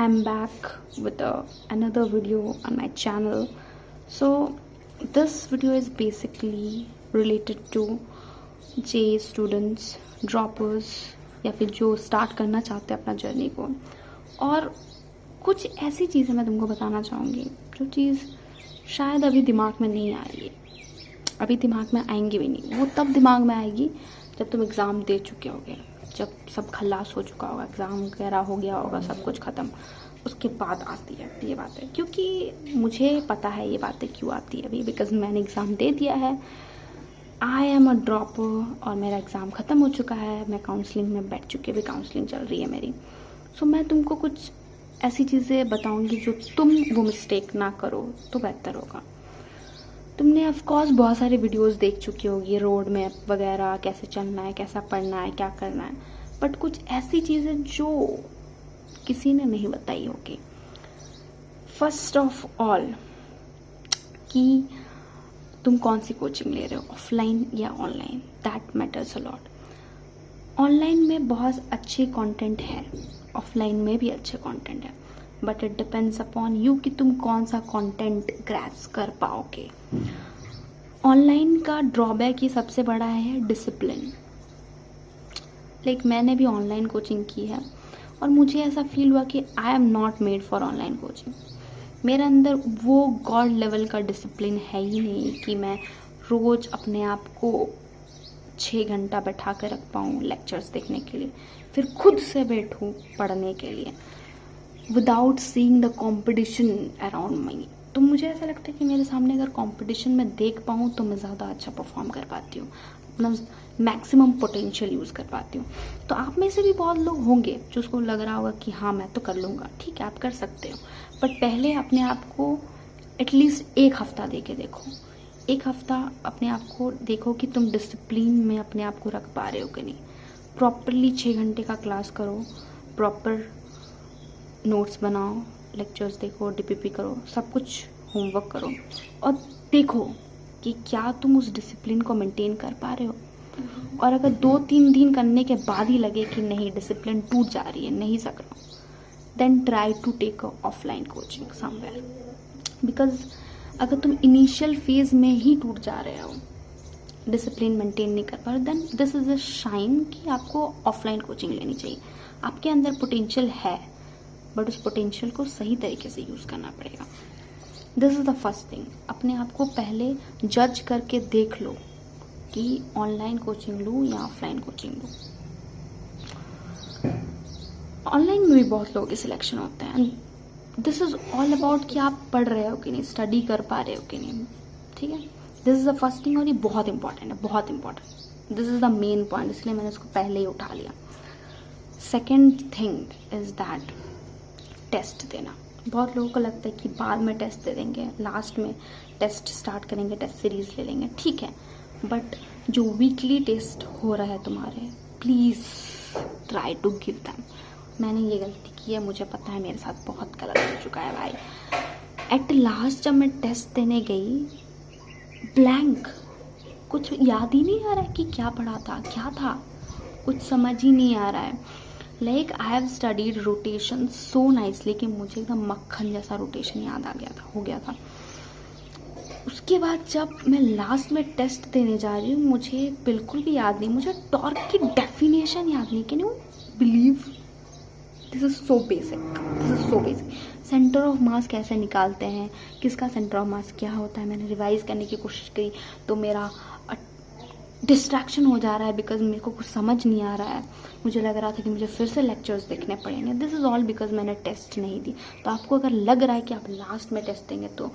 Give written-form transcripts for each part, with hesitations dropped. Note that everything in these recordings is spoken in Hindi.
I'm back with another video on my channel. So this video is basically related to JEE students, droppers या फिर जो स्टार्ट करना चाहते हैं अपना जर्नी को। और कुछ ऐसी चीज़ें मैं तुमको बताना चाहूँगी जो चीज़ शायद अभी दिमाग में नहीं आ रही है, अभी दिमाग में आएंगी भी नहीं। वो तब दिमाग में आएगी जब तुम एग्ज़ाम दे चुके होगे, जब सब खल्लास हो चुका होगा, एग्ज़ाम वगैरह हो गया होगा, सब कुछ ख़त्म, उसके बाद आती है ये बातें। क्योंकि मुझे पता है ये बातें क्यों आती है अभी, बिकॉज मैंने एग्ज़ाम दे दिया है। आई एम अ ड्रॉपर और मेरा एग्ज़ाम ख़त्म हो चुका है। मैं काउंसलिंग में बैठ चुकी हूँ, अभी काउंसलिंग चल रही है मेरी। सो मैं तुमको कुछ ऐसी चीज़ें बताऊँगी जो तुम वो मिस्टेक ना करो तो बेहतर होगा। तुमने ऑफकोर्स बहुत सारे वीडियोस देख चुकी होगी, रोड मैप वगैरह, कैसे चलना है, कैसा पढ़ना है, क्या करना है, बट कुछ ऐसी चीज़ें जो किसी ने नहीं बताई होगी। फर्स्ट ऑफ ऑल कि तुम कौन सी कोचिंग ले रहे हो, ऑफलाइन या online, that matters a lot. Online में बहुत अच्छे कंटेंट है, ऑफलाइन में भी अच्छे कंटेंट है, but it depends upon you कि तुम कौन सा कंटेंट ग्रैस्प कर पाओगे। ऑनलाइन का ड्रॉबैक ही सबसे बड़ा है डिसिप्लिन। मैंने भी ऑनलाइन कोचिंग की है और मुझे ऐसा फील हुआ कि I am not made for online coaching. मेरे अंदर वो गॉड लेवल का डिसिप्लिन है ही नहीं कि मैं रोज़ अपने आप को 6 घंटा बैठा कर रख पाऊँ लेक्चर्स देखने के लिए, फिर खुद से बैठूँ पढ़ने के लिए without seeing the competition around me. तो मुझे ऐसा लगता है कि मेरे सामने अगर कंपटीशन में देख पाऊँ तो मैं ज़्यादा अच्छा परफॉर्म कर पाती हूँ, अपना मैक्सिमम पोटेंशियल यूज़ कर पाती हूँ। तो आप में से भी बहुत लोग होंगे जो उसको लग रहा होगा कि हाँ मैं तो कर लूँगा, ठीक है आप कर सकते हो, बट पहले अपने आप को एटलीस्ट 1 हफ्ता दे के देखो। 1 हफ्ता अपने आप को देखो कि तुम डिसिप्लिन में अपने आप को रख पा रहे हो कि नहीं। प्रॉपरली 6 घंटे का क्लास करो, प्रॉपर नोट्स बनाओ, लेक्चर्स देखो, डीपीपी करो, सब कुछ होमवर्क करो और देखो कि क्या तुम उस डिसिप्लिन को मेंटेन कर पा रहे हो। और अगर 2-3 दिन करने के बाद ही लगे कि नहीं डिसिप्लिन टूट जा रही है, नहीं सक रहा, then try to take a offline coaching somewhere. Because अगर तुम इनिशियल फेज में ही टूट जा रहे हो, डिसिप्लिन मेंटेन नहीं कर पा रहे, then this is a shine कि आपको ऑफलाइन कोचिंग लेनी चाहिए। आपके अंदर पोटेंशियल है, बट उस पोटेंशियल को सही तरीके से यूज़ करना पड़ेगा। This is the first thing. अपने आप को पहले जज करके देख लो कि ऑनलाइन कोचिंग लूँ या ऑफलाइन कोचिंग लूँ। ऑनलाइन में भी बहुत लोगों के सिलेक्शन होते हैं। दिस इज़ ऑल अबाउट कि आप पढ़ रहे हो कि नहीं, स्टडी कर पा रहे हो कि नहीं, ठीक है। This is the first thing और ये बहुत इंपॉर्टेंट है, बहुत important. This is the main point, इसलिए मैंने इसको पहले ही उठा लिया। Second thing is that test देना। बहुत लोगों को लगता है कि बाद में टेस्ट दे देंगे, लास्ट में टेस्ट स्टार्ट करेंगे, टेस्ट सीरीज ले लेंगे, ठीक है, बट जो वीकली टेस्ट हो रहा है तुम्हारे, please try to give them. मैंने ये गलती की है, मुझे पता है मेरे साथ बहुत गलत हो चुका है भाई। एट लास्ट जब मैं टेस्ट देने गई, ब्लैंक, कुछ याद ही नहीं आ रहा है कि क्या पढ़ा था, क्या था, कुछ समझ ही नहीं आ रहा है। I have studied rotation so nicely कि मुझे एकदम मक्खन जैसा रोटेशन याद आ गया था, हो गया था। उसके बाद जब मैं लास्ट में टेस्ट देने जा रही हूँ, मुझे बिल्कुल भी याद नहीं, मुझे टॉर्क की डेफिनेशन याद नहीं। Can you believe, this is so basic, this is so basic. Centre of mass कैसे निकालते हैं, किसका सेंटर ऑफ मास क्या होता है, मैंने रिवाइज करने की कोशिश की तो मेरा डिस्ट्रैक्शन हो जा रहा है बिकॉज मेरे को कुछ समझ नहीं आ रहा है। मुझे लग रहा था कि मुझे फिर से लेक्चर्स देखने पड़ेंगे। दिस इज़ ऑल बिकॉज मैंने टेस्ट नहीं दी। तो आपको अगर लग रहा है कि आप लास्ट में टेस्ट देंगे तो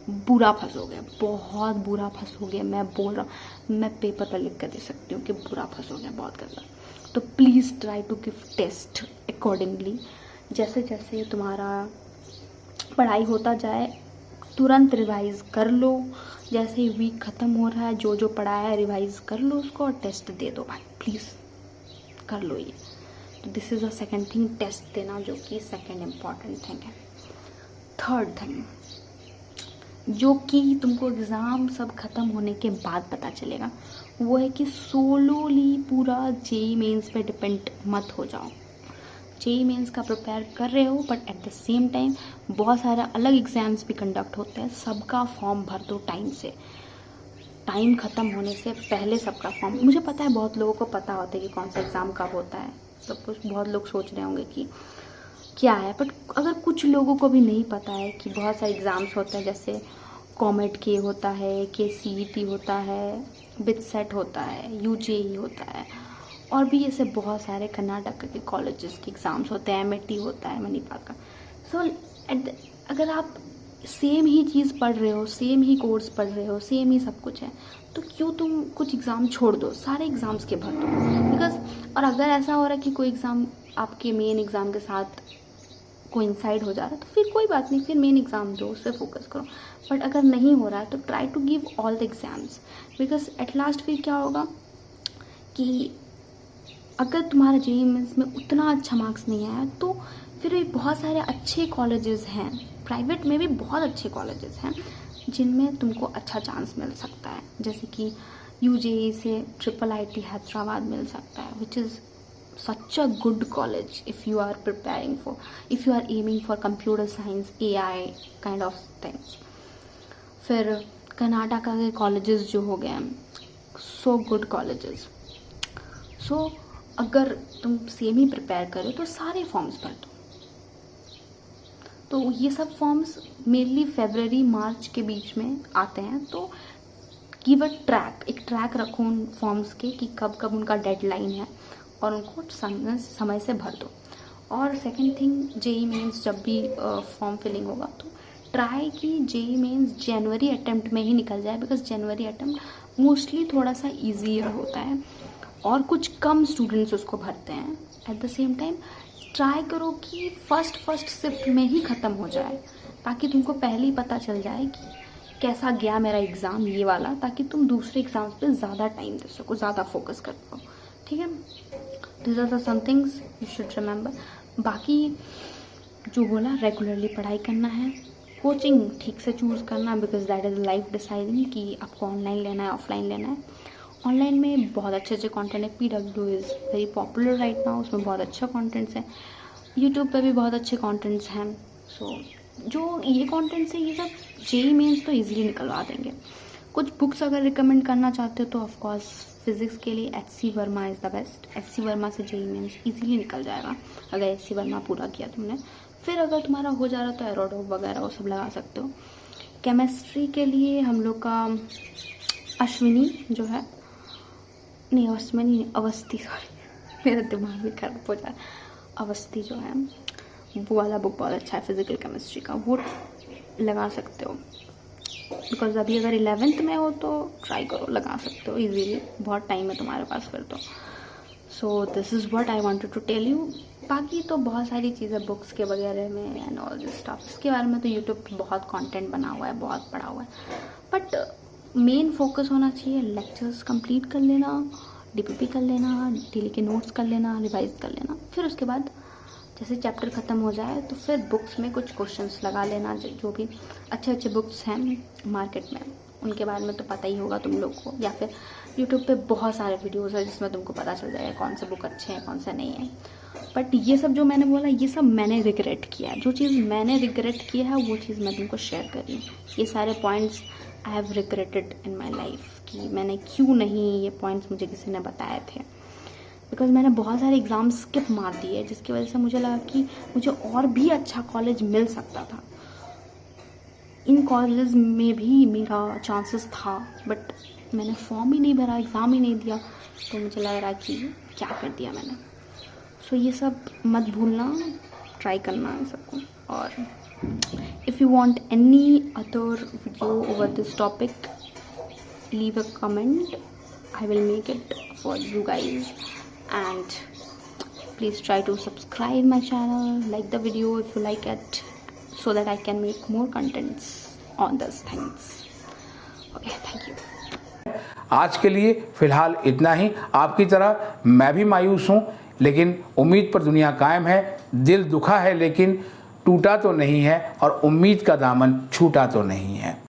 बुरा फंसोगे, बहुत बुरा फंसोगे। मैं बोल रहा हूँ, मैं पेपर पर लिख कर दे सकती हूँ कि बुरा फंसोगे, बहुत गलत। तो please try to give test accordingly. जैसे जैसे तुम्हारा पढ़ाई होता जाए तुरंत रिवाइज कर लो। जैसे ही वीक ख़त्म हो रहा है, जो जो पढ़ाया है रिवाइज कर लो उसको और टेस्ट दे दो भाई, प्लीज़ कर लो ये। तो this is a second thing, test देना, जो कि सेकेंड इम्पॉर्टेंट थिंग है। थर्ड थिंग जो कि तुमको एग्ज़ाम सब ख़त्म होने के बाद पता चलेगा, वो है कि सोलोली पूरा जेईई मेंस पे डिपेंड मत हो जाओ। जेईई मेंस का प्रिपेयर कर रहे हो, but at the same time बहुत सारा अलग एग्ज़ाम्स भी कंडक्ट होते हैं, सबका फॉर्म भर दो टाइम से, टाइम ख़त्म होने से पहले सबका फॉर्म। मुझे पता है बहुत लोगों को पता होता है कि कौन सा एग्ज़ाम कब होता है, सब कुछ बहुत लोग सोच रहे होंगे कि क्या है, बट अगर कुछ लोगों को भी नहीं पता है कि बहुत सारे एग्ज़ाम्स होते हैं, जैसे कॉमेट के होता है, KCET होता है, बिटसेट होता है, UJE होता है, और भी ऐसे बहुत सारे कर्नाटक के कॉलेजेस के एग्ज़ाम्स होते हैं, MAT होता है मणिपाल का। सो अगर आप सेम ही चीज़ पढ़ रहे हो, सेम ही कोर्स पढ़ रहे हो, सेम ही सब कुछ है, तो क्यों तुम कुछ एग्ज़ाम छोड़ दो, सारे एग्ज़ाम्स के भर दो। बिकॉज और अगर ऐसा हो रहा है कि कोई एग्ज़ाम आपके मेन एग्ज़ाम के साथ कोइंसाइड हो जा रहा है, तो फिर कोई बात नहीं, फिर मेन एग्ज़ाम दो, उस पर फोकस करो। बट अगर नहीं हो रहा है तो try to give all the exams, because at last फिर क्या होगा कि अगर तुम्हारा जेईई मेंस में उतना अच्छा मार्क्स नहीं आया, तो फिर भी बहुत सारे अच्छे कॉलेजेस हैं, प्राइवेट में भी बहुत अच्छे कॉलेजेस हैं जिनमें तुमको अच्छा चांस मिल सकता है, जैसे कि UJE से IIIT हैदराबाद मिल सकता है, which is such a good college if you are preparing for, if you are aiming for computer science, AI kind of things. फिर कर्नाटका के कॉलेजेस जो हो गए, सो गुड कॉलेजेस। सो अगर तुम सेम ही प्रिपेयर करो तो सारे फॉर्म्स भर दो। तो ये सब फॉर्म्स मेनली फरवरी मार्च के बीच में आते हैं, तो गिव अ ट्रैक, एक ट्रैक रखो उन फॉर्म्स के कि कब कब उनका डेडलाइन है, और उनको समय से भर दो। और सेकंड थिंग, जेईई मेंस जब भी फॉर्म फिलिंग होगा तो ट्राई कि जेईई मेंस जनवरी अटेम्प्ट में ही निकल जाए, बिकॉज जनवरी अटेम्प्ट मोस्टली थोड़ा सा ईजियर होता है और कुछ कम स्टूडेंट्स उसको भरते हैं। At the same time try करो कि फर्स्ट शिफ्ट में ही ख़त्म हो जाए, ताकि तुमको पहले ही पता चल जाए कि कैसा गया मेरा एग्ज़ाम ये वाला, ताकि तुम दूसरे एग्ज़ाम्स पे ज़्यादा टाइम दे सको, ज़्यादा फोकस कर पाओ। ठीक है, this are the some things you should remember. बाकी जो बोला, रेगुलरली पढ़ाई करना है, कोचिंग ठीक से चूज़ करना, because that is life deciding कि आपको ऑनलाइन लेना है ऑफलाइन लेना है। ऑनलाइन में बहुत अच्छे अच्छे कंटेंट है, PW is very popular right now, उसमें बहुत अच्छा कंटेंट्स है, यूट्यूब पे भी बहुत अच्छे कंटेंट्स हैं। सो जो ये कंटेंट्स है, ये सब जेईई मेंस तो इजीली निकलवा देंगे। कुछ बुक्स अगर रिकमेंड करना चाहते हो तो ऑफकोर्स फिज़िक्स के लिए HC Verma is the best. HC Verma से जेईई मेंस इजीली निकल जाएगा अगर HC वर्मा पूरा किया तुमने। फिर अगर तुम्हारा हो जा रहा तो एरोडो वगैरह वो सब लगा सकते हो। केमिस्ट्री के लिए हम लोग का अश्विनी जो है, नहीं अश्विनी नहीं, अवस्थी, सॉरी मेरा दिमाग भी खराब हो जा रहा है। अवस्थी जो है वो वाला बुक बहुत अच्छा है फिज़िकल केमिस्ट्री का, वो लगा सकते हो। बिकॉज अभी अगर 11th में हो तो ट्राई करो, लगा सकते हो इजीली, बहुत टाइम है तुम्हारे पास फिर तो। So this is what I wanted to tell you. बाकी तो बहुत सारी चीज़ें बुक्स के वगैरह में एंड ऑल दिस स्टफ, इसके बारे में तो यूट्यूब पे बहुत कंटेंट बना हुआ है, बहुत पढ़ा हुआ है, बट मेन फोकस होना चाहिए लेक्चर्स कंप्लीट कर लेना, DPP कर लेना, डेली के नोट्स कर लेना, रिवाइज कर लेना। फिर उसके बाद जैसे चैप्टर ख़त्म हो जाए तो फिर बुक्स में कुछ क्वेश्चंस लगा लेना, जो भी अच्छे अच्छे बुक्स हैं मार्केट में उनके बारे में तो पता ही होगा तुम लोग को, या फिर यूट्यूब पे बहुत सारे वीडियोस है जिसमें तुमको पता चल जाएगा कौन से बुक अच्छे हैं कौन सा नहीं है। बट ये सब जो मैंने बोला, ये सब मैंने रिग्रेट किया है, जो चीज़ मैंने रिग्रेट किया है वो चीज़ मैं तुमको शेयर कर रही हूँ। ये सारे points I have regretted in my life कि मैंने क्यों नहीं ये पॉइंट्स मुझे किसी ने बताए थे, बिकॉज मैंने बहुत सारे एग्ज़ाम स्किप मार दिए, जिसकी वजह से मुझे लगा कि मुझे और भी अच्छा कॉलेज मिल सकता था, इन कॉलेज में भी मेरा चांसेस था, बट मैंने फॉर्म ही नहीं भरा, एग्ज़ाम ही नहीं दिया, तो मुझे लग रहा कि क्या कर दिया मैंने। सो ये सब मत भूलना, ट्राई करना है सबको। और if you want any other video over this topic, leave a comment, I will make it for you guys, and please try to subscribe my channel, like the video if you like it, so that I can make more contents on these things. Okay, thank you. आज के लिए फिलहाल इतना ही। आपकी तरह मैं भी मायूस हूँ, लेकिन उम्मीद पर दुनिया कायम है। दिल दुखा है लेकिन टूटा तो नहीं है, और उम्मीद का दामन छूटा तो नहीं है।